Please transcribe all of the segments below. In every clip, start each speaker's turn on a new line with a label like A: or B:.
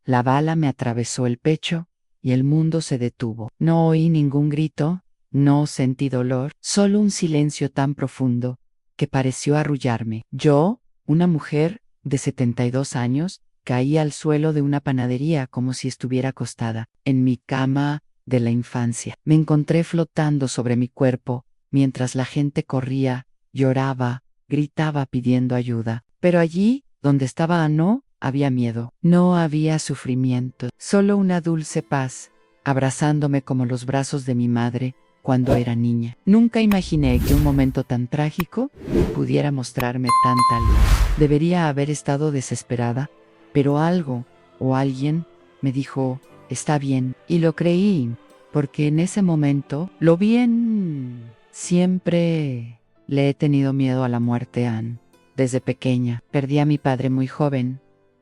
A: La bala me atravesó el pecho y el mundo se detuvo. No oí ningún grito, no sentí dolor, solo un silencio tan profundo que pareció arrullarme. Yo, una mujer de 72 años, caí al suelo de una panadería como si estuviera acostada en mi cama de la infancia. Me encontré flotando sobre mi cuerpo mientras la gente corría, lloraba, gritaba pidiendo ayuda. Pero allí, donde estaba, no había miedo, no había sufrimiento, solo una dulce paz, abrazándome como los brazos de mi madre cuando era niña. Nunca imaginé que un momento tan trágico pudiera mostrarme tanta luz. Debería haber estado desesperada, pero algo o alguien me dijo, está bien, y lo creí, porque en ese momento lo vi en... Siempre le he tenido miedo a la muerte, Anne. Desde pequeña, perdí a mi padre muy joven,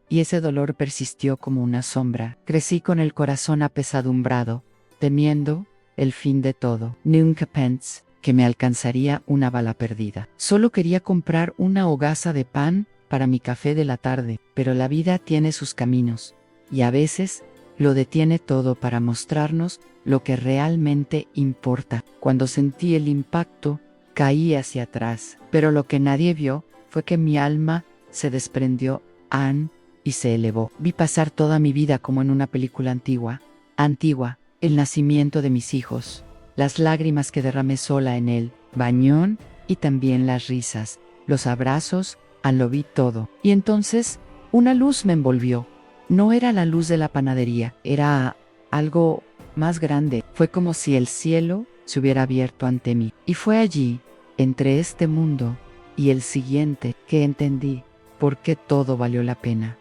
A: y ese dolor persistió como una sombra. Crecí con el corazón apesadumbrado, temiendo el fin de todo. Nunca pensé que me alcanzaría una bala perdida. Solo quería comprar una hogaza de pan para mi café de la tarde, pero la vida tiene sus caminos, y a veces lo detiene todo para mostrarnos lo que realmente importa. Cuando sentí el impacto, caí hacia atrás, pero lo que nadie vio fue que mi alma se desprendió, Anne, y se elevó. Vi pasar toda mi vida como en una película antigua, el nacimiento de mis hijos, las lágrimas que derramé sola en el bañón y también las risas, los abrazos, lo vi todo. Y entonces una luz me envolvió. No era la luz de la panadería, era algo más grande. Fue como si el cielo se hubiera abierto ante mí. Y fue allí, entre este mundo y el siguiente, que entendí por qué todo valió la pena.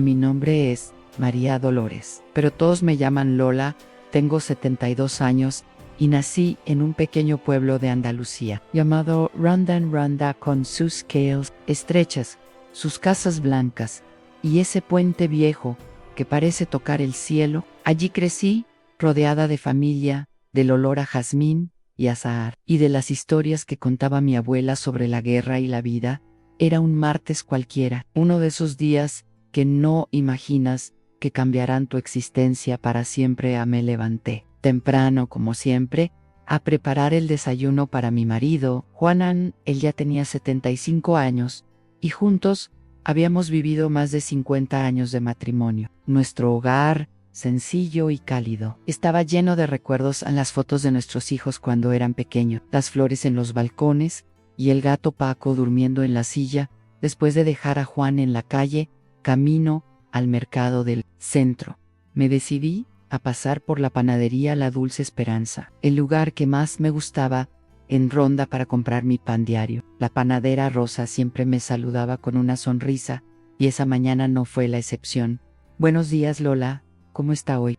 A: Mi nombre es María Dolores, pero todos me llaman Lola. Tengo 72 años y nací en un pequeño pueblo de Andalucía llamado Ronda, con sus calles estrechas, sus casas blancas y ese puente viejo que parece tocar el cielo. Allí crecí, rodeada de familia, del olor a jazmín y azahar, y de las historias que contaba mi abuela sobre la guerra y la vida. Era un martes cualquiera, uno de esos días que no imaginas que cambiarán tu existencia para siempre. Me levanté temprano, como siempre, a preparar el desayuno para mi marido, Juanan. Él ya tenía 75 años, y juntos habíamos vivido más de 50 años de matrimonio. Nuestro hogar, sencillo y cálido, estaba lleno de recuerdos en las fotos de nuestros hijos cuando eran pequeños, las flores en los balcones y el gato Paco durmiendo en la silla, después de dejar a Juan en la calle, camino al mercado del centro. Me decidí a pasar por la panadería La Dulce Esperanza, el lugar que más me gustaba en Ronda, para comprar mi pan diario. La panadera Rosa siempre me saludaba con una sonrisa, y esa mañana no fue la excepción. Buenos días, Lola, ¿cómo está hoy?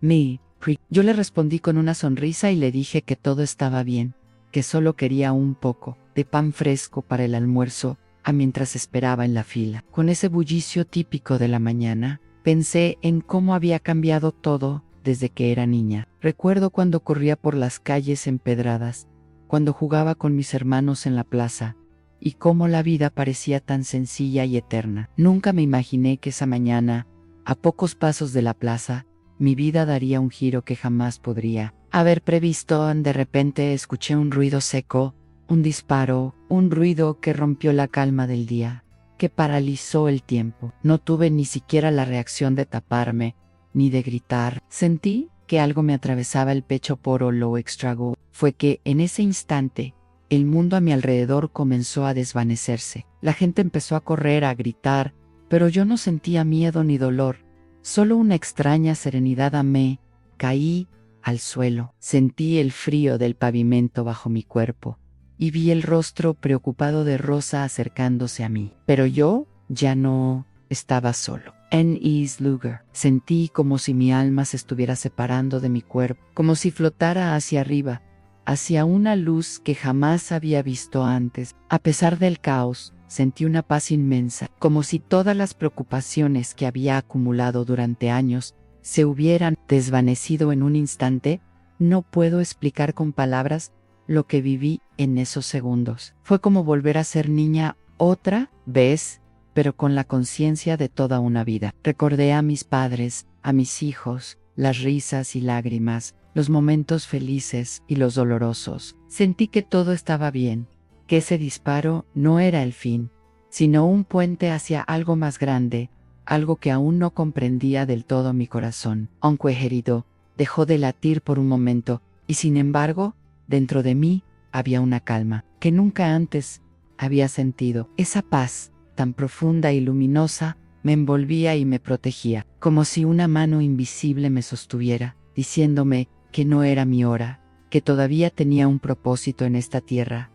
A: Yo le respondí con una sonrisa y le dije que todo estaba bien, que solo quería un poco de pan fresco para el almuerzo, mientras esperaba en la fila. Con ese bullicio típico de la mañana, pensé en cómo había cambiado todo desde que era niña. Recuerdo cuando corría por las calles empedradas, cuando jugaba con mis hermanos en la plaza, y cómo la vida parecía tan sencilla y eterna. Nunca me imaginé que esa mañana, a pocos pasos de la plaza, mi vida daría un giro que jamás podría haber previsto. De repente escuché un ruido seco, un disparo, un ruido que rompió la calma del día, que paralizó el tiempo. No tuve ni siquiera la reacción de taparme, ni de gritar. Sentí que algo me atravesaba el pecho por lo extraño. Fue que, en ese instante, el mundo a mi alrededor comenzó a desvanecerse. La gente empezó a correr, a gritar, pero yo no sentía miedo ni dolor, solo una extraña serenidad. Me caí al suelo. Sentí el frío del pavimento bajo mi cuerpo, y vi el rostro preocupado de Rosa acercándose a mí. Pero yo ya no estaba solo. En ese lugar sentí como si mi alma se estuviera separando de mi cuerpo, como si flotara hacia arriba, hacia una luz que jamás había visto antes. A pesar del caos, sentí una paz inmensa, como si todas las preocupaciones que había acumulado durante años se hubieran desvanecido en un instante. No puedo explicar con palabras lo que viví en esos segundos. Fue como volver a ser niña otra vez, pero con la conciencia de toda una vida. Recordé a mis padres, a mis hijos, las risas y lágrimas, los momentos felices y los dolorosos. Sentí que todo estaba bien, que ese disparo no era el fin, sino un puente hacia algo más grande, algo que aún no comprendía del todo mi corazón. Aunque herido, dejó de latir por un momento, y sin embargo, dentro de mí había una calma que nunca antes había sentido. Esa paz, tan profunda y luminosa, me envolvía y me protegía, como si una mano invisible me sostuviera, diciéndome que no era mi hora, que todavía tenía un propósito en esta tierra.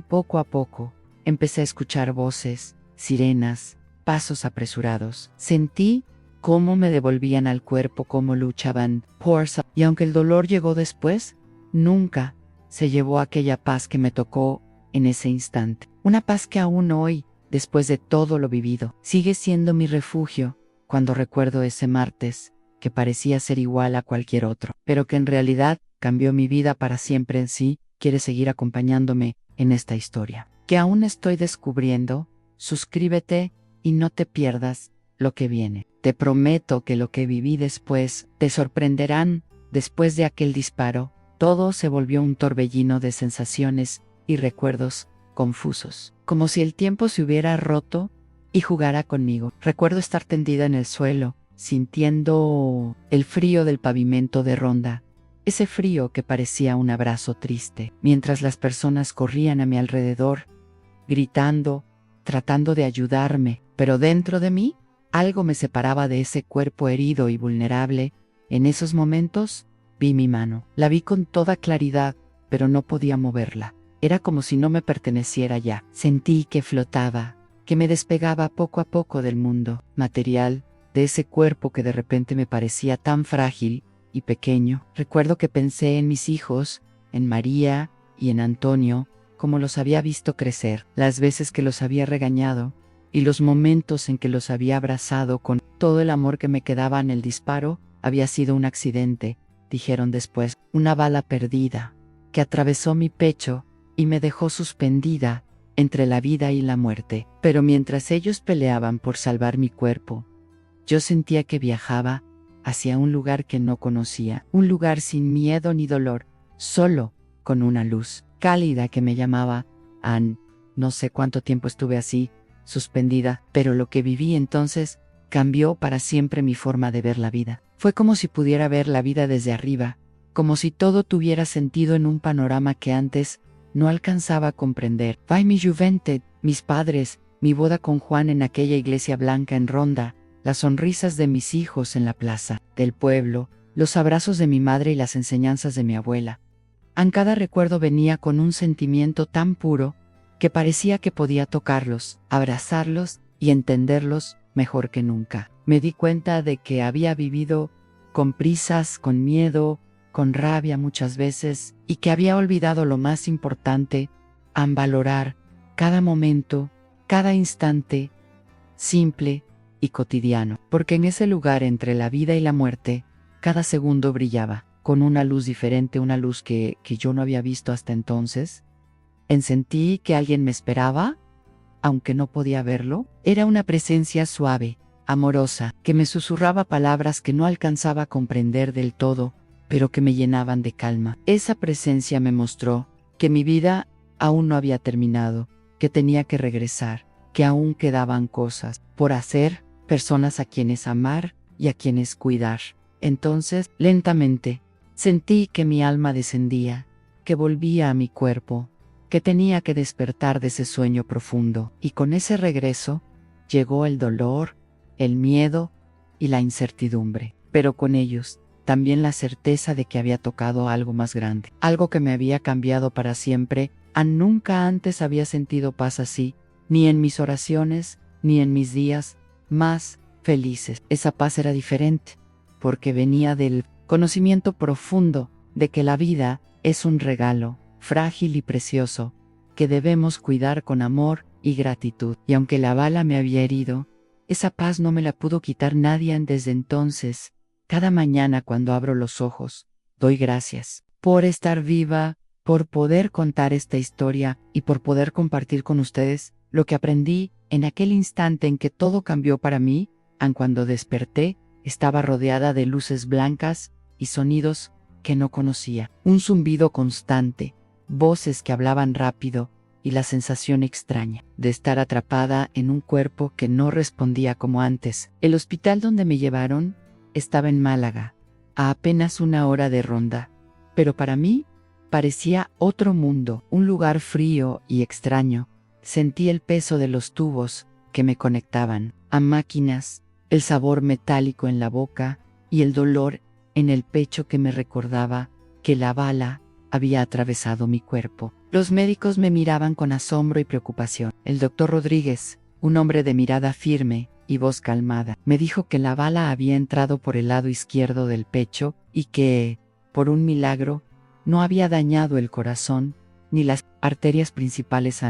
A: Poco a poco, empecé a escuchar voces, sirenas, pasos apresurados. Sentí cómo me devolvían al cuerpo, cómo luchaban y aunque el dolor llegó después, nunca se llevó aquella paz que me tocó en ese instante. Una paz que aún hoy, después de todo lo vivido, sigue siendo mi refugio cuando recuerdo ese martes que parecía ser igual a cualquier otro, pero que en realidad cambió mi vida para siempre. En sí, quiere seguir acompañándome en esta historia, que aún estoy descubriendo. Suscríbete y no te pierdas lo que viene. Te prometo que lo que viví después te sorprenderán. Después de aquel disparo, todo se volvió un torbellino de sensaciones y recuerdos confusos, como si el tiempo se hubiera roto y jugara conmigo. Recuerdo estar tendida en el suelo, sintiendo el frío del pavimento de Ronda, ese frío que parecía un abrazo triste, mientras las personas corrían a mi alrededor, gritando, tratando de ayudarme, pero dentro de mí, algo me separaba de ese cuerpo herido y vulnerable. En esos momentos, vi mi mano. La vi con toda claridad, pero no podía moverla. Era como si no me perteneciera ya. Sentí que flotaba, que me despegaba poco a poco del mundo material, de ese cuerpo que de repente me parecía tan frágil y pequeño. Recuerdo que pensé en mis hijos, en María y en Antonio, como los había visto crecer, las veces que los había regañado, y los momentos en que los había abrazado con todo el amor que me quedaba. En el disparo había sido un accidente, dijeron después, una bala perdida, que atravesó mi pecho y me dejó suspendida entre la vida y la muerte. Pero mientras ellos peleaban por salvar mi cuerpo, yo sentía que viajaba hacia un lugar que no conocía, un lugar sin miedo ni dolor, solo con una luz cálida que me llamaba. No sé cuánto tiempo estuve así, suspendida, pero lo que viví entonces cambió para siempre mi forma de ver la vida. Fue como si pudiera ver la vida desde arriba, como si todo tuviera sentido en un panorama que antes no alcanzaba a comprender. Mi juventud, mis padres, mi boda con Juan en aquella iglesia blanca en Ronda, las sonrisas de mis hijos en la plaza del pueblo, los abrazos de mi madre y las enseñanzas de mi abuela. Cada recuerdo venía con un sentimiento tan puro que parecía que podía tocarlos, abrazarlos y entenderlos mejor que nunca. Me di cuenta de que había vivido con prisas, con miedo, con rabia muchas veces, y que había olvidado lo más importante, valorar cada momento, cada instante, simple y cotidiano, porque en ese lugar entre la vida y la muerte, cada segundo brillaba con una luz diferente, una luz que yo no había visto hasta entonces. Sentí que alguien me esperaba, aunque no podía verlo. Era una presencia suave, amorosa, que me susurraba palabras que no alcanzaba a comprender del todo, pero que me llenaban de calma. Esa presencia me mostró que mi vida aún no había terminado, que tenía que regresar, que aún quedaban cosas por hacer, personas a quienes amar y a quienes cuidar. Entonces, lentamente, sentí que mi alma descendía, que volvía a mi cuerpo, que tenía que despertar de ese sueño profundo. Y con ese regreso, llegó el dolor, el miedo y la incertidumbre. Pero con ellos, también la certeza de que había tocado algo más grande, algo que me había cambiado para siempre. Nunca antes había sentido paz así, ni en mis oraciones, ni en mis días más felices. Esa paz era diferente, porque venía del conocimiento profundo de que la vida es un regalo, frágil y precioso, que debemos cuidar con amor y gratitud. Y aunque la bala me había herido, esa paz no me la pudo quitar nadie desde entonces. Cada mañana cuando abro los ojos, doy gracias por estar viva, por poder contar esta historia y por poder compartir con ustedes Lo que aprendí en aquel instante en que todo cambió para mí, aun cuando desperté, estaba rodeada de luces blancas y sonidos que no conocía. Un zumbido constante, voces que hablaban rápido y la sensación extraña de estar atrapada en un cuerpo que no respondía como antes. El hospital donde me llevaron estaba en Málaga, a apenas 1 hora de Ronda, pero para mí parecía otro mundo, un lugar frío y extraño. Sentí el peso de los tubos que me conectaban a máquinas, el sabor metálico en la boca y el dolor en el pecho que me recordaba que la bala había atravesado mi cuerpo. Los médicos me miraban con asombro y preocupación. El doctor Rodríguez, un hombre de mirada firme y voz calmada, me dijo que la bala había entrado por el lado izquierdo del pecho y que, por un milagro, no había dañado el corazón ni las arterias principales.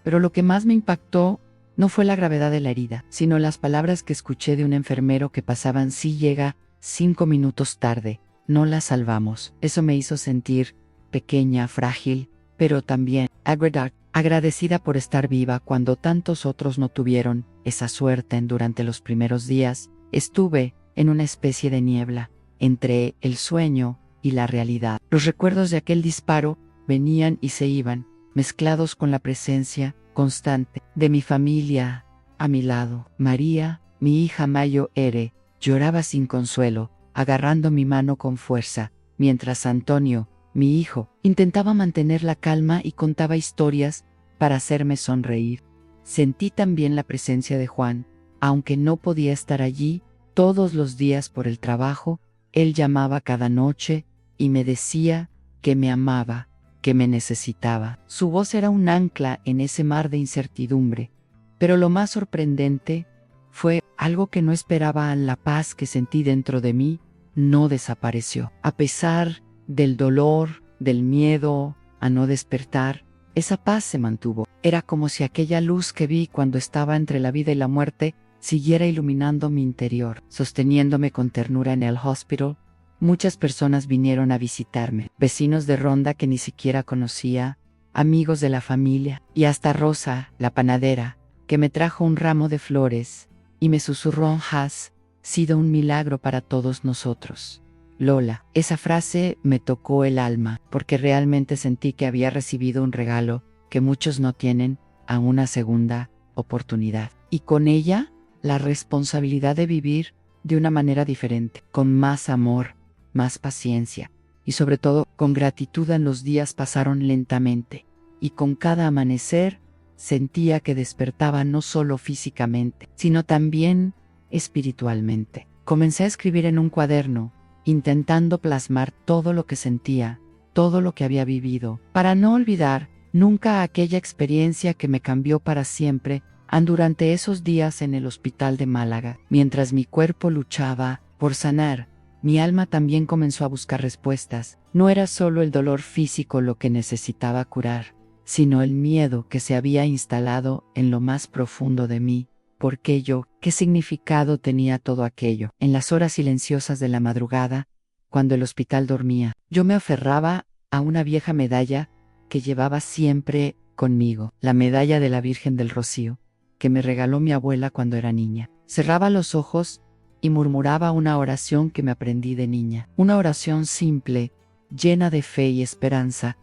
A: Pero lo que más me impactó no fue la gravedad de la herida, sino las palabras que escuché de un enfermero que pasaban: "Si llega 5 minutos tarde, no la salvamos". Eso me hizo sentir pequeña, frágil, pero también agradecida por estar viva cuando tantos otros no tuvieron esa suerte. Durante los primeros días, estuve en una especie de niebla, entre el sueño y la realidad. Los recuerdos de aquel disparo venían y se iban, mezclados con la presencia constante de mi familia a mi lado. María, mi hija Mayo Ere, lloraba sin consuelo, agarrando mi mano con fuerza, mientras Antonio, mi hijo, intentaba mantener la calma y contaba historias para hacerme sonreír. Sentí también la presencia de Juan, aunque no podía estar allí todos los días por el trabajo. Él llamaba cada noche y me decía que me amaba, que me necesitaba. Su voz era un ancla en ese mar de incertidumbre. Pero lo más sorprendente fue algo que no esperaba: la paz que sentí dentro de mí no desapareció. A pesar del dolor, del miedo a no despertar, esa paz se mantuvo. Era como si aquella luz que vi cuando estaba entre la vida y la muerte siguiera iluminando mi interior, sosteniéndome con ternura. En el hospital, muchas personas vinieron a visitarme, vecinos de Ronda que ni siquiera conocía, amigos de la familia, y hasta Rosa, la panadera, que me trajo un ramo de flores y me susurró: "Has sido un milagro para todos nosotros, Lola". Esa frase me tocó el alma, porque realmente sentí que había recibido un regalo que muchos no tienen: a una segunda oportunidad. Y con ella, la responsabilidad de vivir de una manera diferente, con más amor, más paciencia y sobre todo con gratitud. Los días pasaron lentamente y con cada amanecer sentía que despertaba no solo físicamente, sino también espiritualmente. Comencé a escribir en un cuaderno, intentando plasmar todo lo que sentía, todo lo que había vivido, para no olvidar nunca aquella experiencia que me cambió para siempre. Durante esos días en el hospital de Málaga, mientras mi cuerpo luchaba por sanar, mi alma también comenzó a buscar respuestas. No era solo el dolor físico lo que necesitaba curar, sino el miedo que se había instalado en lo más profundo de mí. ¿Por qué yo? ¿Qué significado tenía todo aquello? En las horas silenciosas de la madrugada, cuando el hospital dormía, yo me aferraba a una vieja medalla que llevaba siempre conmigo, la medalla de la Virgen del Rocío, que me regaló mi abuela cuando era niña. Cerraba los ojos y murmuraba una oración que me aprendí de niña. Una oración simple, llena de fe y esperanza.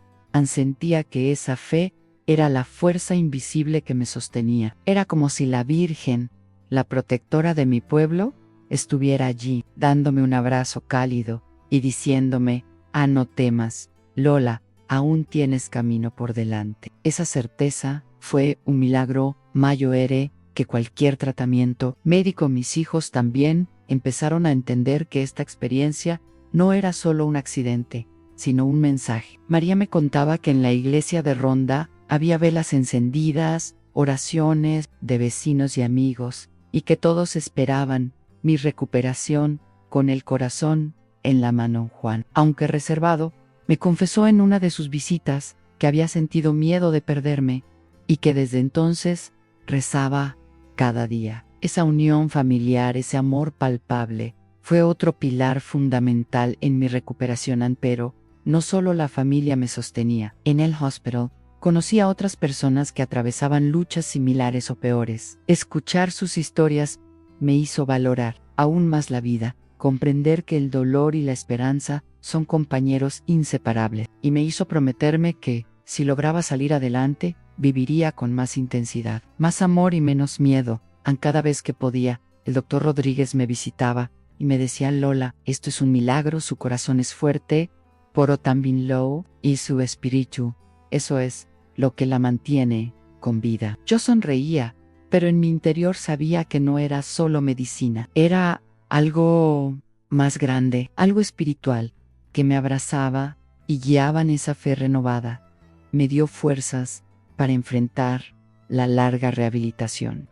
A: Sentía que esa fe era la fuerza invisible que me sostenía. Era como si la Virgen, la protectora de mi pueblo, estuviera allí, dándome un abrazo cálido y diciéndome: no temas, Lola, aún tienes camino por delante. Esa certeza fue un milagro mayor que cualquier tratamiento médico. Mis hijos también empezaron a entender que esta experiencia no era solo un accidente, sino un mensaje. María me contaba que en la iglesia de Ronda había velas encendidas, oraciones de vecinos y amigos, y que todos esperaban mi recuperación con el corazón en la mano. Juan, aunque reservado, me confesó en una de sus visitas que había sentido miedo de perderme y que desde entonces rezaba cada día. Esa unión familiar, ese amor palpable, fue otro pilar fundamental en mi recuperación. Pero no solo la familia me sostenía. En el hospital, Conocí a otras personas que atravesaban luchas similares o peores. Escuchar sus historias me hizo valorar aún más la vida, comprender que el dolor y la esperanza son compañeros inseparables, y me hizo prometerme que, si lograba salir adelante, viviría con más intensidad, más amor y menos miedo. Cada vez que podía, el doctor Rodríguez me visitaba y me decía: Lola, esto es un milagro, su corazón es fuerte, pero también low, y su espíritu, eso es lo que la mantiene con vida. Yo sonreía, pero en mi interior sabía que no era solo medicina, era algo más grande, algo espiritual, que me abrazaba y guiaba en esa fe renovada. Me dio fuerzas para enfrentar la larga rehabilitación.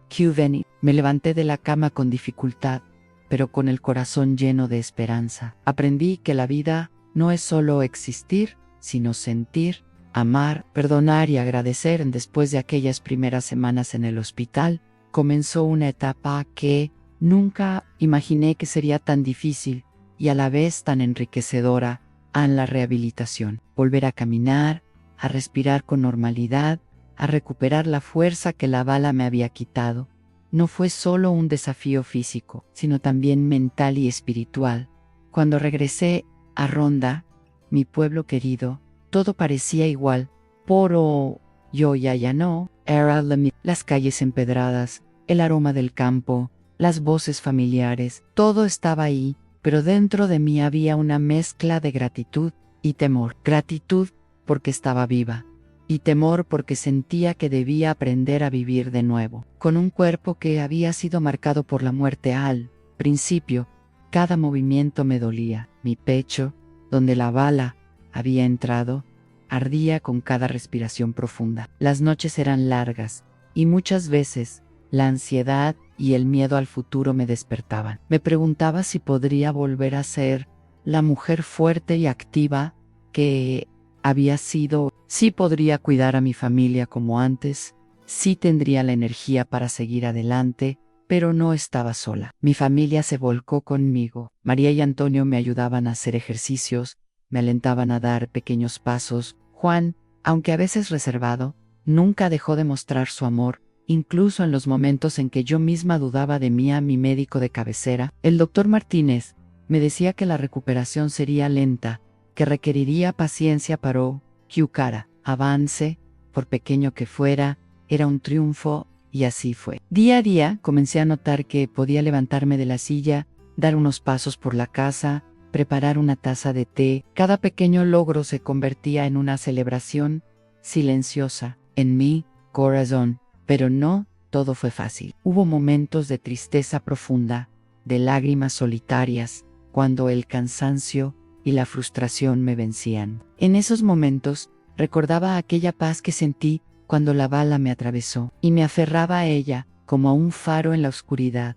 A: Me levanté de la cama con dificultad, pero con el corazón lleno de esperanza. Aprendí que la vida no es solo existir, sino sentir, amar, perdonar y agradecer. Después de aquellas primeras semanas en el hospital, comenzó una etapa que nunca imaginé que sería tan difícil y a la vez tan enriquecedora en la rehabilitación. Volver a caminar, a respirar con normalidad, a recuperar la fuerza que la bala me había quitado. No fue solo un desafío físico, sino también mental y espiritual. Cuando regresé a Ronda, mi pueblo querido, todo parecía igual, pero yo ya no. Era las calles empedradas, el aroma del campo, las voces familiares, todo estaba ahí, pero dentro de mí había una mezcla de gratitud y temor. Gratitud porque estaba viva, y temor porque sentía que debía aprender a vivir de nuevo, con un cuerpo que había sido marcado por la muerte. Al principio, cada movimiento me dolía. Mi pecho, donde la bala había entrado, ardía con cada respiración profunda. Las noches eran largas, y muchas veces la ansiedad y el miedo al futuro me despertaban. Me preguntaba si podría volver a ser la mujer fuerte y activa que había sido, si podría cuidar a mi familia como antes, si tendría la energía para seguir adelante, pero no estaba sola. Mi familia se volcó conmigo. María y Antonio me ayudaban a hacer ejercicios, me alentaban a dar pequeños pasos. Juan, aunque a veces reservado, nunca dejó de mostrar su amor, incluso en los momentos en que yo misma dudaba de mí. A mi médico de cabecera, el doctor Martínez, me decía que la recuperación sería lenta, que requeriría paciencia, pero que cada avance, por pequeño que fuera, era un triunfo, y así fue. Día a día comencé a notar que podía levantarme de la silla, dar unos pasos por la casa, preparar una taza de té. Cada pequeño logro se convertía en una celebración silenciosa en mi corazón, pero no todo fue fácil. Hubo momentos de tristeza profunda, de lágrimas solitarias, cuando el cansancio y la frustración me vencían. En esos momentos, recordaba aquella paz que sentí cuando la bala me atravesó, y me aferraba a ella como a un faro en la oscuridad.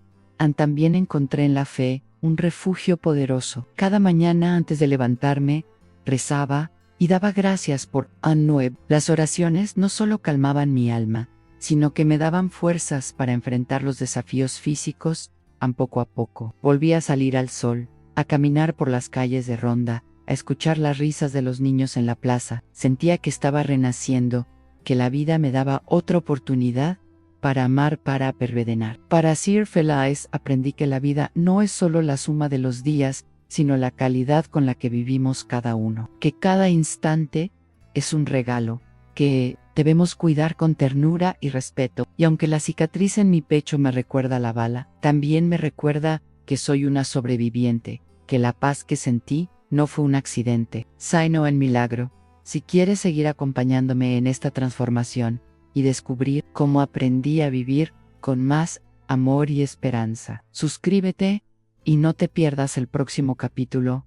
A: También encontré en la fe un refugio poderoso. Cada mañana antes de levantarme, rezaba y daba gracias por Anueb. Las oraciones no solo calmaban mi alma, sino que me daban fuerzas para enfrentar los desafíos físicos. Poco a poco, volví a salir al sol, a caminar por las calles de Ronda, a escuchar las risas de los niños en la plaza. Sentía que estaba renaciendo, que la vida me daba otra oportunidad para amar, para perseverar. Para Sir Felice aprendí que la vida no es solo la suma de los días, sino la calidad con la que vivimos cada uno. Que cada instante es un regalo, que debemos cuidar con ternura y respeto. Y aunque la cicatriz en mi pecho me recuerda a la bala, también me recuerda que soy una sobreviviente, que la paz que sentí no fue un accidente, sino un milagro. Si quieres seguir acompañándome en esta transformación y descubrir cómo aprendí a vivir con más amor y esperanza, suscríbete y no te pierdas el próximo capítulo.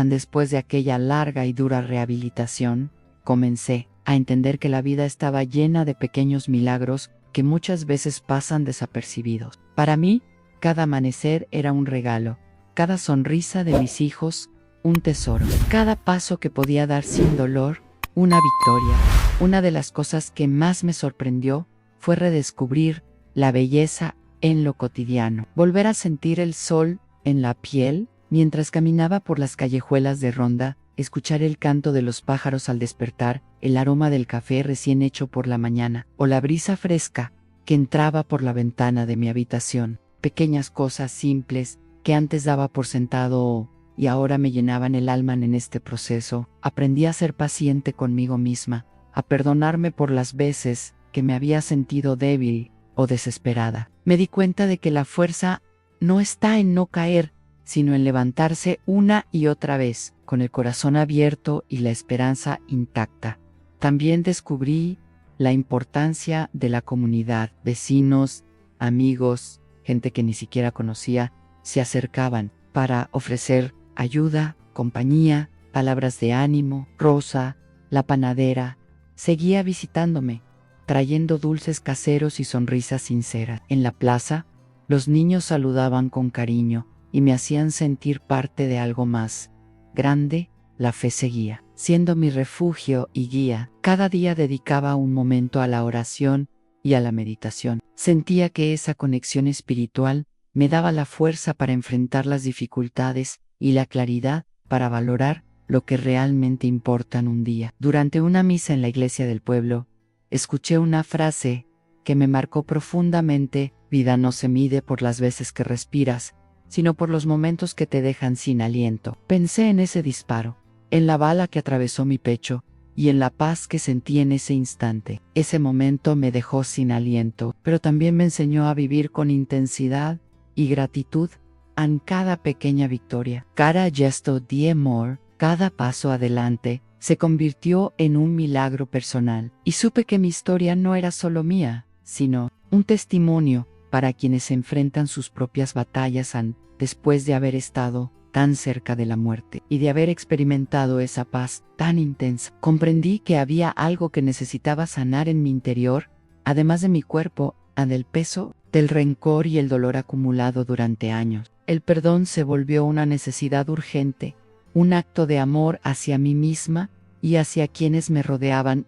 A: Después de aquella larga y dura rehabilitación, comencé a entender que la vida estaba llena de pequeños milagros que muchas veces pasan desapercibidos. Para mí, cada amanecer era un regalo, cada sonrisa de mis hijos, un tesoro, cada paso que podía dar sin dolor, una victoria. Una de las cosas que más me sorprendió fue redescubrir la belleza en lo cotidiano. Volver a sentir el sol en la piel mientras caminaba por las callejuelas de Ronda, escuchar el canto de los pájaros al despertar, el aroma del café recién hecho por la mañana, o la brisa fresca que entraba por la ventana de mi habitación. Pequeñas cosas simples que antes daba por sentado y ahora me llenaban el alma en este proceso. Aprendí a ser paciente conmigo misma, a perdonarme por las veces que me había sentido débil o desesperada. Me di cuenta de que la fuerza no está en no caer, sino en levantarse una y otra vez, con el corazón abierto y la esperanza intacta. También descubrí la importancia de la comunidad. Vecinos, amigos, gente que ni siquiera conocía, se acercaban para ofrecer ayuda, compañía, palabras de ánimo. Rosa, la panadera, seguía visitándome, trayendo dulces caseros y sonrisas sinceras. En la plaza, los niños saludaban con cariño y me hacían sentir parte de algo más grande. La fe seguía siendo mi refugio y guía. Cada día dedicaba un momento a la oración y a la meditación. Sentía que esa conexión espiritual me daba la fuerza para enfrentar las dificultades y la claridad para valorar lo que realmente importa en un día. Durante una misa en la iglesia del pueblo, escuché una frase que me marcó profundamente: vida no se mide por las veces que respiras, sino por los momentos que te dejan sin aliento. Pensé en ese disparo, en la bala que atravesó mi pecho y en la paz que sentí en ese instante. Ese momento me dejó sin aliento, pero también me enseñó a vivir con intensidad y gratitud en cada pequeña victoria. Cada gesto de amor, cada paso adelante, se convirtió en un milagro personal. Y supe que mi historia no era solo mía, sino un testimonio para quienes enfrentan sus propias batallas después de haber estado tan cerca de la muerte y de haber experimentado esa paz tan intensa. Comprendí que había algo que necesitaba sanar en mi interior, además de mi cuerpo, del peso del rencor y el dolor acumulado durante años. El perdón se volvió una necesidad urgente, un acto de amor hacia mí misma y hacia quienes me rodeaban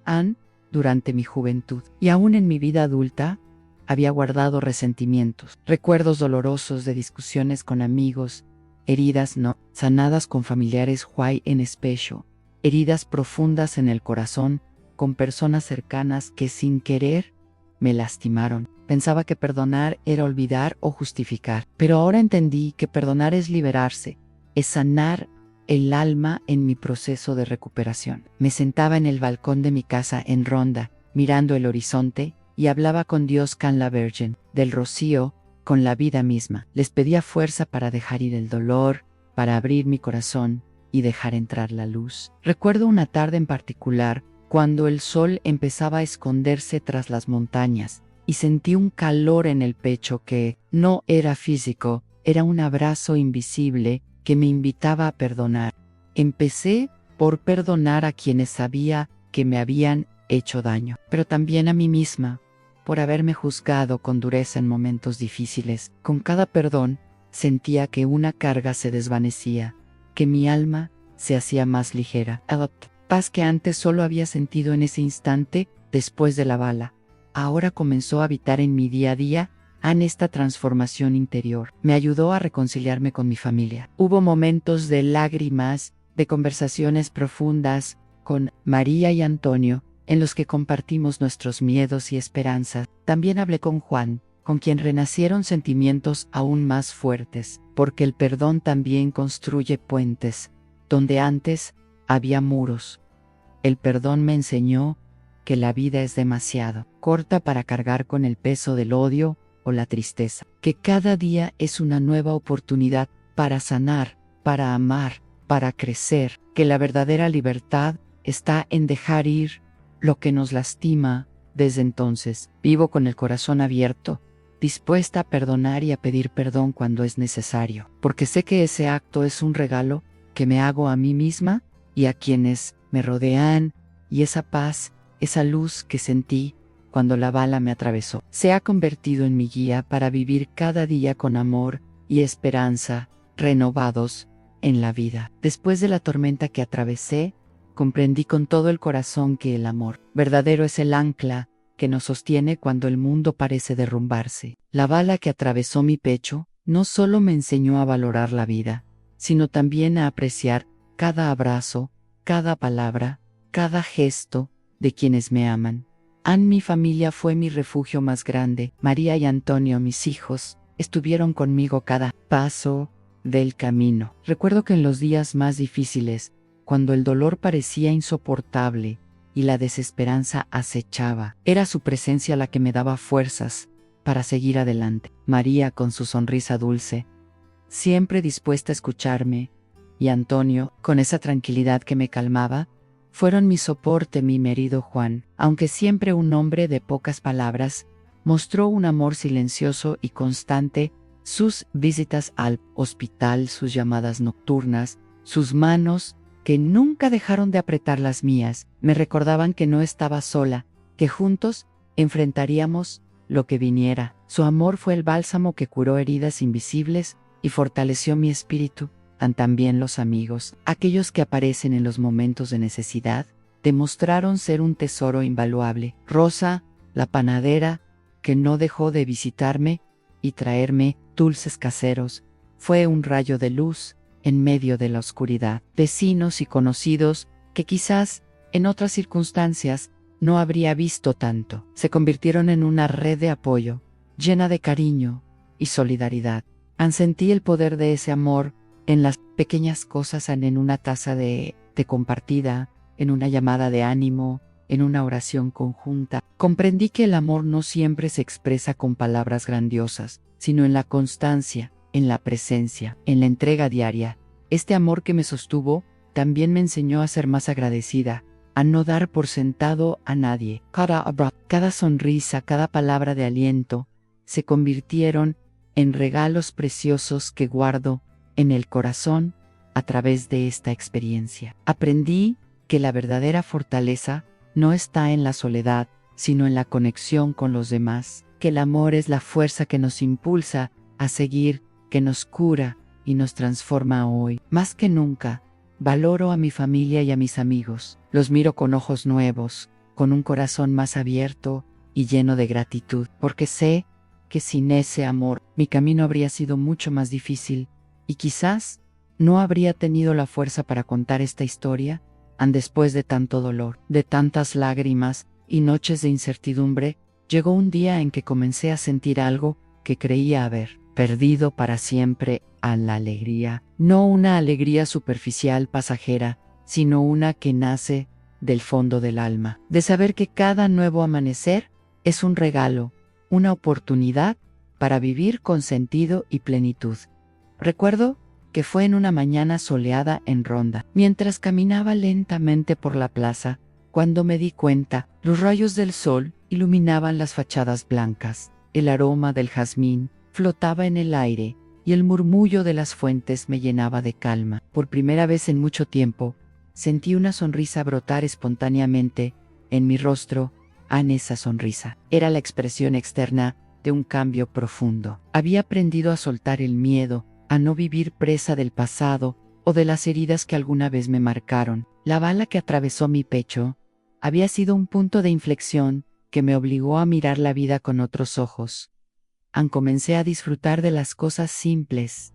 A: durante mi juventud. Y aún en mi vida adulta, había guardado resentimientos, recuerdos dolorosos de discusiones con amigos, heridas no sanadas con familiares en espejo, heridas profundas en el corazón con personas cercanas que sin querer me lastimaron. Pensaba que perdonar era olvidar o justificar, pero ahora entendí que perdonar es liberarse, es sanar el alma en mi proceso de recuperación. Me sentaba en el balcón de mi casa en Ronda, mirando el horizonte, y hablaba con Dios, con la Virgen, del Rocío, con la vida misma. Les pedía fuerza para dejar ir el dolor, para abrir mi corazón y dejar entrar la luz. Recuerdo una tarde en particular, cuando el sol empezaba a esconderse tras las montañas, y sentí un calor en el pecho que no era físico, era un abrazo invisible que me invitaba a perdonar. Empecé por perdonar a quienes sabía que me habían hecho daño, pero también a mí misma, por haberme juzgado con dureza en momentos difíciles. Con cada perdón, sentía que una carga se desvanecía, que mi alma se hacía más ligera. La paz que antes solo había sentido en ese instante, después de la bala, ahora comenzó a habitar en mi día a día. Esta transformación interior me ayudó a reconciliarme con mi familia. Hubo momentos de lágrimas, de conversaciones profundas con María y Antonio, en los que compartimos nuestros miedos y esperanzas. También hablé con Juan, con quien renacieron sentimientos aún más fuertes, porque el perdón también construye puentes, donde antes había muros. El perdón me enseñó que la vida es demasiado corta para cargar con el peso del odio o la tristeza, que cada día es una nueva oportunidad para sanar, para amar, para crecer, que la verdadera libertad está en dejar ir lo que nos lastima. Desde entonces, vivo con el corazón abierto, dispuesta a perdonar y a pedir perdón cuando es necesario, porque sé que ese acto es un regalo que me hago a mí misma y a quienes me rodean, y esa paz, esa luz que sentí cuando la bala me atravesó, se ha convertido en mi guía para vivir cada día con amor y esperanza, renovados en la vida. Después de la tormenta que atravesé, comprendí con todo el corazón que el amor verdadero es el ancla que nos sostiene cuando el mundo parece derrumbarse. La bala que atravesó mi pecho no solo me enseñó a valorar la vida, sino también a apreciar cada abrazo, cada palabra, cada gesto de quienes me aman. Mi familia fue mi refugio más grande. María y Antonio, mis hijos, estuvieron conmigo cada paso del camino. Recuerdo que en los días más difíciles, cuando el dolor parecía insoportable y la desesperanza acechaba, era su presencia la que me daba fuerzas para seguir adelante. María, con su sonrisa dulce, siempre dispuesta a escucharme, y Antonio, con esa tranquilidad que me calmaba, fueron mi soporte. Mi herido Juan, aunque siempre un hombre de pocas palabras, mostró un amor silencioso y constante. Sus visitas al hospital, sus llamadas nocturnas, sus manos, que nunca dejaron de apretar las mías, me recordaban que no estaba sola, que juntos enfrentaríamos lo que viniera. Su amor fue el bálsamo que curó heridas invisibles y fortaleció mi espíritu. También los amigos, aquellos que aparecen en los momentos de necesidad, demostraron ser un tesoro invaluable. Rosa, la panadera, que no dejó de visitarme y traerme dulces caseros, fue un rayo de luz en medio de la oscuridad. Vecinos y conocidos, que quizás en otras circunstancias no habría visto tanto, se convirtieron en una red de apoyo, llena de cariño y solidaridad. Sentí el poder de ese amor en las pequeñas cosas, en una taza de té compartida, en una llamada de ánimo, en una oración conjunta. Comprendí que el amor no siempre se expresa con palabras grandiosas, sino en la constancia, en la presencia, en la entrega diaria. Este amor que me sostuvo también me enseñó a ser más agradecida, a no dar por sentado a nadie. Cada sonrisa, cada palabra de aliento, se convirtieron en regalos preciosos que guardo en el corazón a través de esta experiencia. Aprendí que la verdadera fortaleza no está en la soledad, sino en la conexión con los demás, que el amor es la fuerza que nos impulsa a seguir, que nos cura y nos transforma hoy. Más que nunca, valoro a mi familia y a mis amigos. Los miro con ojos nuevos, con un corazón más abierto y lleno de gratitud, porque sé que sin ese amor mi camino habría sido mucho más difícil y quizás no habría tenido la fuerza para contar esta historia. Después de tanto dolor, de tantas lágrimas y noches de incertidumbre, llegó un día en que comencé a sentir algo que creía haber perdido para siempre: a la alegría. No una alegría superficial, pasajera, sino una que nace del fondo del alma, de saber que cada nuevo amanecer es un regalo, una oportunidad para vivir con sentido y plenitud. Recuerdo que fue en una mañana soleada en Ronda, mientras caminaba lentamente por la plaza, cuando me di cuenta. Los rayos del sol iluminaban las fachadas blancas, el aroma del jazmín flotaba en el aire y el murmullo de las fuentes me llenaba de calma. Por primera vez en mucho tiempo, sentí una sonrisa brotar espontáneamente en mi rostro. Esa sonrisa era la expresión externa de un cambio profundo. Había aprendido a soltar el miedo, a no vivir presa del pasado o de las heridas que alguna vez me marcaron. La bala que atravesó mi pecho había sido un punto de inflexión que me obligó a mirar la vida con otros ojos. Comencé a disfrutar de las cosas simples: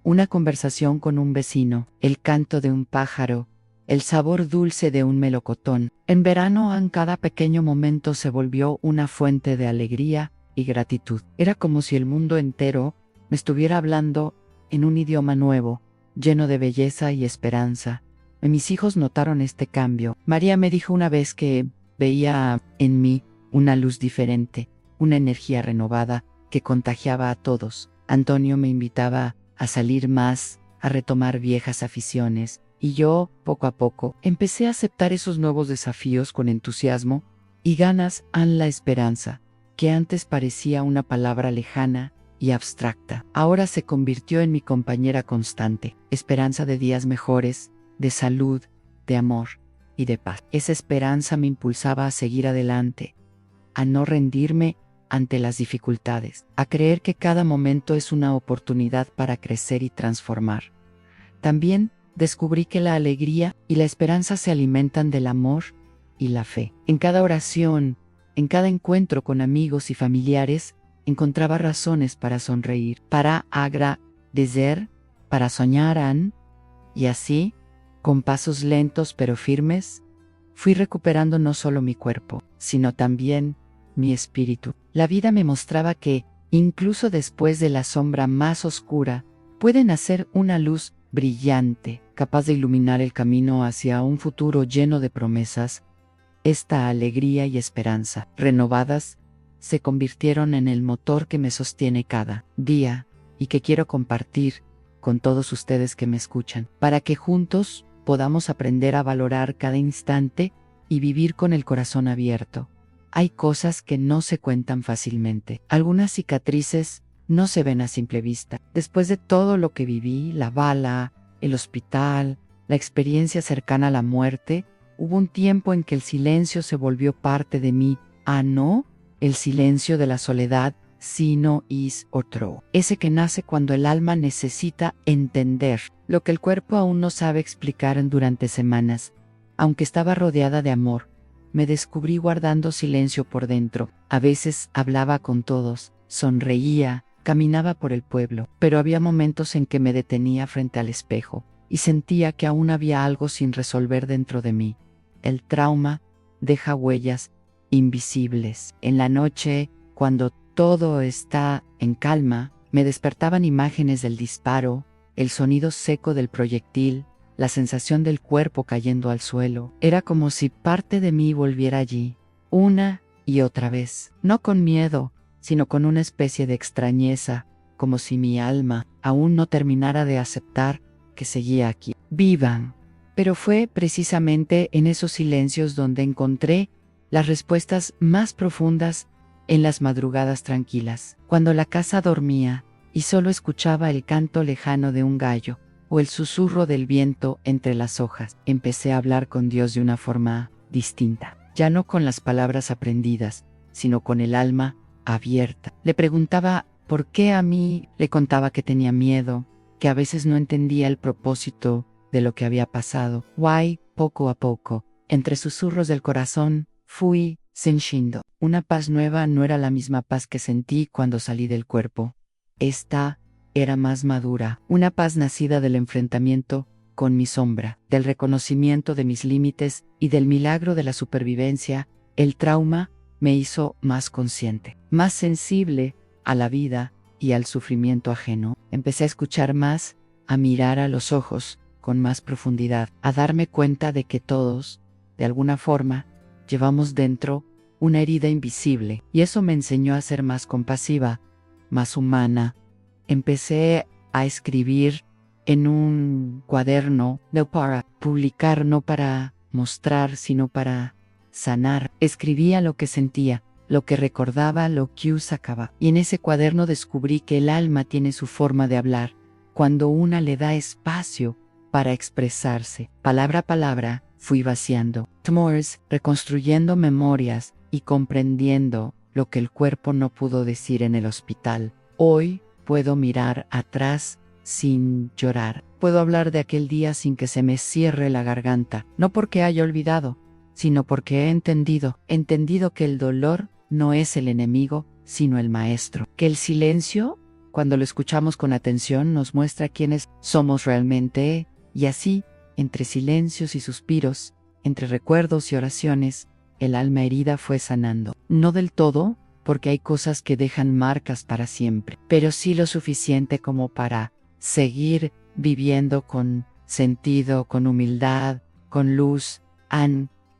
A: una conversación con un vecino, el canto de un pájaro, el sabor dulce de un melocotón. En verano, cada pequeño momento se volvió una fuente de alegría y gratitud. Era como si el mundo entero me estuviera hablando en un idioma nuevo, lleno de belleza y esperanza. Mis hijos notaron este cambio. María me dijo una vez que veía en mí una luz diferente, una energía renovada que contagiaba a todos. Antonio me invitaba a salir más, a retomar viejas aficiones, y yo, poco a poco, empecé a aceptar esos nuevos desafíos con entusiasmo y ganas. La esperanza, que antes parecía una palabra lejana y abstracta, ahora se convirtió en mi compañera constante. Esperanza de días mejores, de salud, de amor y de paz. Esa esperanza me impulsaba a seguir adelante, a no rendirme ante las dificultades, a creer que cada momento es una oportunidad para crecer y transformar. También descubrí que la alegría y la esperanza se alimentan del amor y la fe. En cada oración, en cada encuentro con amigos y familiares, encontraba razones para sonreír, para agradecer, para soñar, y así Con pasos lentos pero firmes, fui recuperando no solo mi cuerpo, sino también mi espíritu. La vida me mostraba que, incluso después de la sombra más oscura, puede nacer una luz brillante, capaz de iluminar el camino hacia un futuro lleno de promesas. Esta alegría y esperanza, renovadas, se convirtieron en el motor que me sostiene cada día y que quiero compartir con todos ustedes que me escuchan, para que juntos podamos aprender a valorar cada instante y vivir con el corazón abierto. Hay cosas que no se cuentan fácilmente. Algunas cicatrices no se ven a simple vista. Después de todo lo que viví, la bala, el hospital, la experiencia cercana a la muerte, hubo un tiempo en que el silencio se volvió parte de mí. No el silencio de la soledad, sino is otro. Ese que nace cuando el alma necesita entender lo que el cuerpo aún no sabe explicar durante semanas. Aunque estaba rodeada de amor, me descubrí guardando silencio por dentro. A veces hablaba con todos, sonreía, caminaba por el pueblo, pero había momentos en que me detenía frente al espejo y sentía que aún había algo sin resolver dentro de mí. El trauma deja huellas invisibles. En la noche, cuando todo está en calma, me despertaban imágenes del disparo, el sonido seco del proyectil, la sensación del cuerpo cayendo al suelo. Era como si parte de mí volviera allí, una y otra vez, no con miedo, sino con una especie de extrañeza, como si mi alma aún no terminara de aceptar que seguía aquí, viva. Pero fue precisamente en esos silencios donde encontré las respuestas más profundas, en las madrugadas tranquilas, cuando la casa dormía y solo escuchaba el canto lejano de un gallo o el susurro del viento entre las hojas. Empecé a hablar con Dios de una forma distinta, ya no con las palabras aprendidas, sino con el alma abierta. Le preguntaba por qué a mí, le contaba que tenía miedo, que a veces no entendía el propósito de lo que había pasado. Poco a poco, entre susurros del corazón, fui sintiendo una paz nueva. No era la misma paz que sentí cuando salí del cuerpo. Esta era más madura, una paz nacida del enfrentamiento con mi sombra, del reconocimiento de mis límites y del milagro de la supervivencia. El trauma me hizo más consciente, más sensible a la vida y al sufrimiento ajeno. Empecé a escuchar más, a mirar a los ojos con más profundidad, a darme cuenta de que todos, de alguna forma, llevamos dentro una herida invisible, y eso me enseñó a ser más compasiva, más humana. Empecé a escribir en un cuaderno, no para publicar, no para mostrar, sino para sanar. Escribía lo que sentía, lo que recordaba, lo que sacaba. Y en ese cuaderno descubrí que el alma tiene su forma de hablar, cuando una le da espacio para expresarse. Palabra a palabra, fui vaciando temores, reconstruyendo memorias y comprendiendo lo que el cuerpo no pudo decir en el hospital. Hoy puedo mirar atrás sin llorar. Puedo hablar de aquel día sin que se me cierre la garganta, no porque haya olvidado, sino porque he entendido que el dolor no es el enemigo, sino el maestro. Que el silencio, cuando lo escuchamos con atención, nos muestra quiénes somos realmente, y así, entre silencios y suspiros, entre recuerdos y oraciones, el alma herida fue sanando. No del todo, porque hay cosas que dejan marcas para siempre, pero sí lo suficiente como para seguir viviendo con sentido, con humildad, con luz,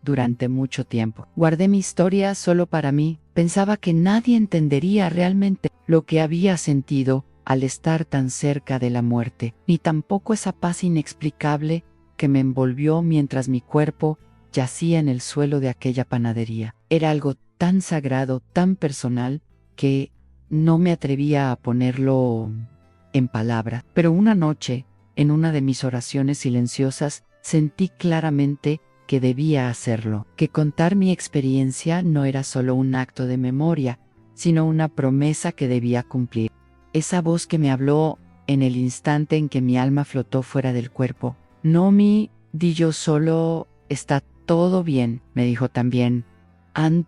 A: durante mucho tiempo. Guardé mi historia solo para mí. Pensaba que nadie entendería realmente lo que había sentido al estar tan cerca de la muerte, ni tampoco esa paz inexplicable que me envolvió mientras mi cuerpo yacía en el suelo de aquella panadería. Era algo tan sagrado, tan personal, que no me atrevía a ponerlo en palabras. Pero una noche, en una de mis oraciones silenciosas, sentí claramente que debía hacerlo, que contar mi experiencia no era solo un acto de memoria, sino una promesa que debía cumplir. Esa voz que me habló en el instante en que mi alma flotó fuera del cuerpo, no me di yo solo, está todo bien, me dijo también,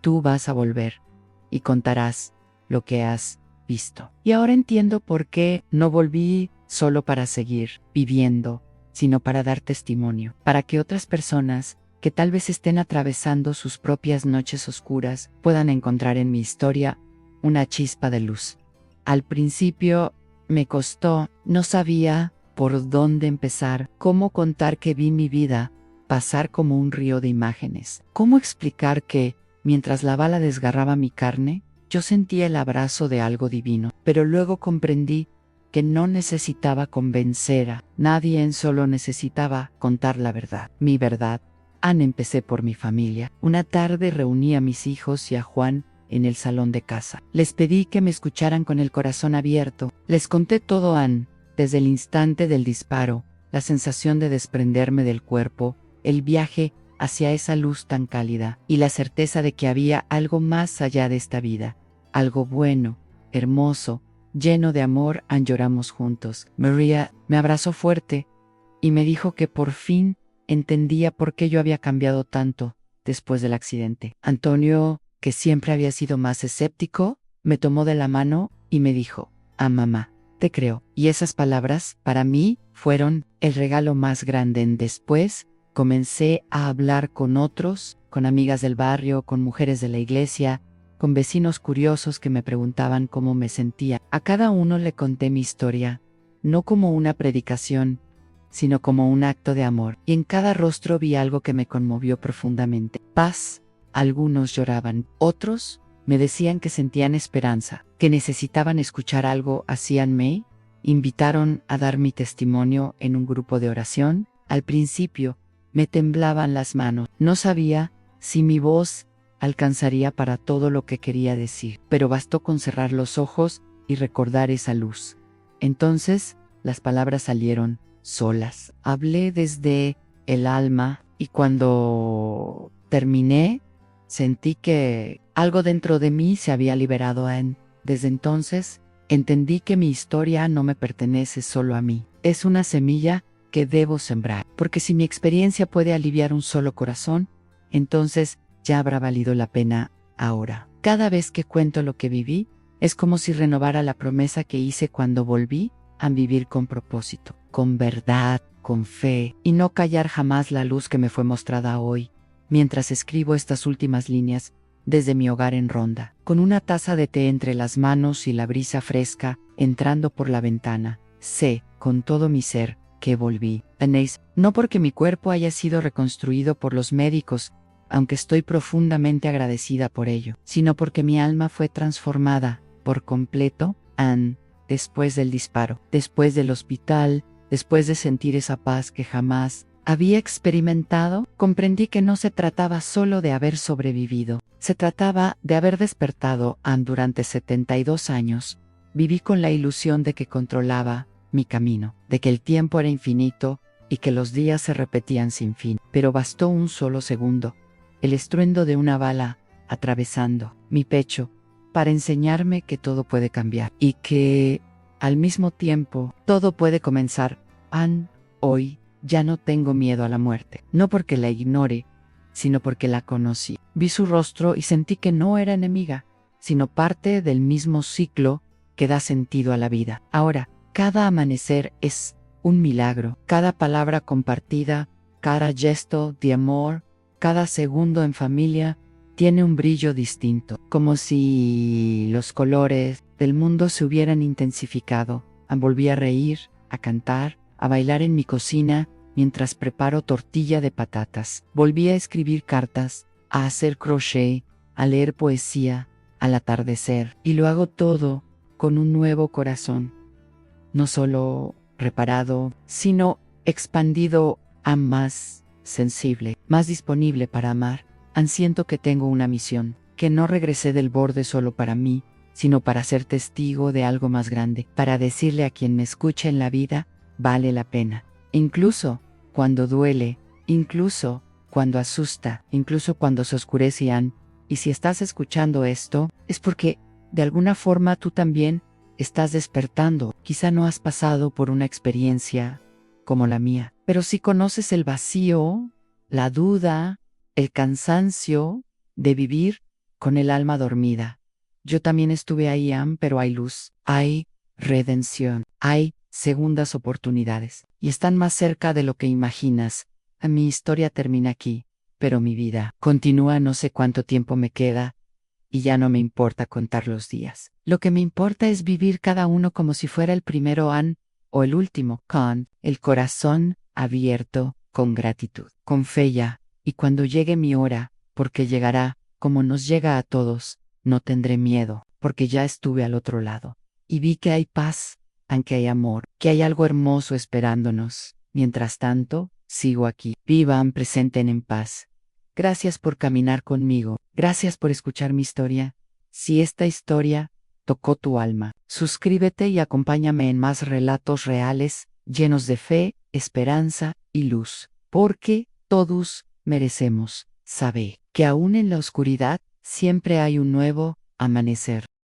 A: tú vas a volver y contarás lo que has visto. Y ahora entiendo por qué no volví solo para seguir viviendo, sino para dar testimonio, para que otras personas, que tal vez estén atravesando sus propias noches oscuras, puedan encontrar en mi historia una chispa de luz. Al principio me costó, no sabía por dónde empezar, cómo contar que vi mi vida pasar como un río de imágenes, cómo explicar que, mientras la bala desgarraba mi carne, yo sentía el abrazo de algo divino, pero luego comprendí que no necesitaba convencer a nadie, solo necesitaba contar la verdad, mi verdad. Empecé por mi familia. Una tarde reuní a mis hijos y a Juan en el salón de casa. Les pedí que me escucharan con el corazón abierto. Les conté todo, desde el instante del disparo, la sensación de desprenderme del cuerpo, el viaje hacia esa luz tan cálida y la certeza de que había algo más allá de esta vida, algo bueno, hermoso, lleno de amor. Lloramos juntos. María me abrazó fuerte y me dijo que por fin entendía por qué yo había cambiado tanto después del accidente. Antonio, que siempre había sido más escéptico, me tomó de la mano y me dijo: mamá, te creo. Y esas palabras, para mí, fueron el regalo más grande. Después, comencé a hablar con otros, con amigas del barrio, con mujeres de la iglesia, con vecinos curiosos que me preguntaban cómo me sentía. A cada uno le conté mi historia, no como una predicación, sino como un acto de amor, y en cada rostro vi algo que me conmovió profundamente. Paz. Algunos lloraban, otros me decían que sentían esperanza, que necesitaban escuchar algo. Me invitaron a dar mi testimonio en un grupo de oración. Al principio, me temblaban las manos. No sabía si mi voz alcanzaría para todo lo que quería decir, pero bastó con cerrar los ojos y recordar esa luz. Entonces, las palabras salieron solas. Hablé desde el alma y cuando terminé, sentí que algo dentro de mí se había liberado. Desde entonces, entendí que mi historia no me pertenece solo a mí. Es una semilla que debo sembrar, porque si mi experiencia puede aliviar un solo corazón, entonces ya habrá valido la pena ahora. Cada vez que cuento lo que viví, es como si renovara la promesa que hice cuando volví a vivir con propósito, con verdad, con fe, y no callar jamás la luz que me fue mostrada hoy, mientras escribo estas últimas líneas desde mi hogar en Ronda, con una taza de té entre las manos y la brisa fresca entrando por la ventana. Sé, con todo mi ser, que volví. No porque mi cuerpo haya sido reconstruido por los médicos, aunque estoy profundamente agradecida por ello, sino porque mi alma fue transformada por completo, después del disparo, después del hospital, después de sentir esa paz que jamás había experimentado. Comprendí que no se trataba solo de haber sobrevivido, se trataba de haber despertado. Durante 72 años, viví con la ilusión de que controlaba mi camino, de que el tiempo era infinito y que los días se repetían sin fin. Pero bastó un solo segundo, el estruendo de una bala atravesando mi pecho, para enseñarme que todo puede cambiar y que, al mismo tiempo, todo puede comenzar. Hoy ya no tengo miedo a la muerte, no porque la ignore, sino porque la conocí. Vi su rostro y sentí que no era enemiga, sino parte del mismo ciclo que da sentido a la vida. Ahora, cada amanecer es un milagro, cada palabra compartida, cada gesto de amor, cada segundo en familia, tiene un brillo distinto, como si los colores del mundo se hubieran intensificado. Volví a reír, a cantar, a bailar en mi cocina mientras preparo tortilla de patatas. Volví a escribir cartas, a hacer crochet, a leer poesía, al atardecer, y lo hago todo con un nuevo corazón, no solo reparado, sino expandido, más sensible, más disponible para amar. Siento que tengo una misión, que no regresé del borde solo para mí, sino para ser testigo de algo más grande, para decirle a quien me escucha en la vida, vale la pena. Incluso cuando duele, incluso cuando asusta, incluso cuando se oscurece. Y si estás escuchando esto, es porque, de alguna forma, tú también estás despertando. Quizá no has pasado por una experiencia como la mía, pero si conoces el vacío, la duda, el cansancio de vivir con el alma dormida. Yo también estuve ahí, pero hay luz, hay redención, hay segundas oportunidades, y están más cerca de lo que imaginas. Mi historia termina aquí, pero mi vida continúa. No sé cuánto tiempo me queda, y ya no me importa contar los días. Lo que me importa es vivir cada uno como si fuera el primero o el último, con el corazón abierto, con gratitud, con fe ya, y cuando llegue mi hora, porque llegará, como nos llega a todos, no tendré miedo, porque ya estuve al otro lado, y vi que hay paz, aunque hay amor, que hay algo hermoso esperándonos. Mientras tanto, sigo aquí, vivan, presenten en paz. Gracias por caminar conmigo, gracias por escuchar mi historia. Si esta historia tocó tu alma, suscríbete y acompáñame en más relatos reales, llenos de fe, esperanza y luz, porque todos merecemos saber que aún en la oscuridad siempre hay un nuevo amanecer.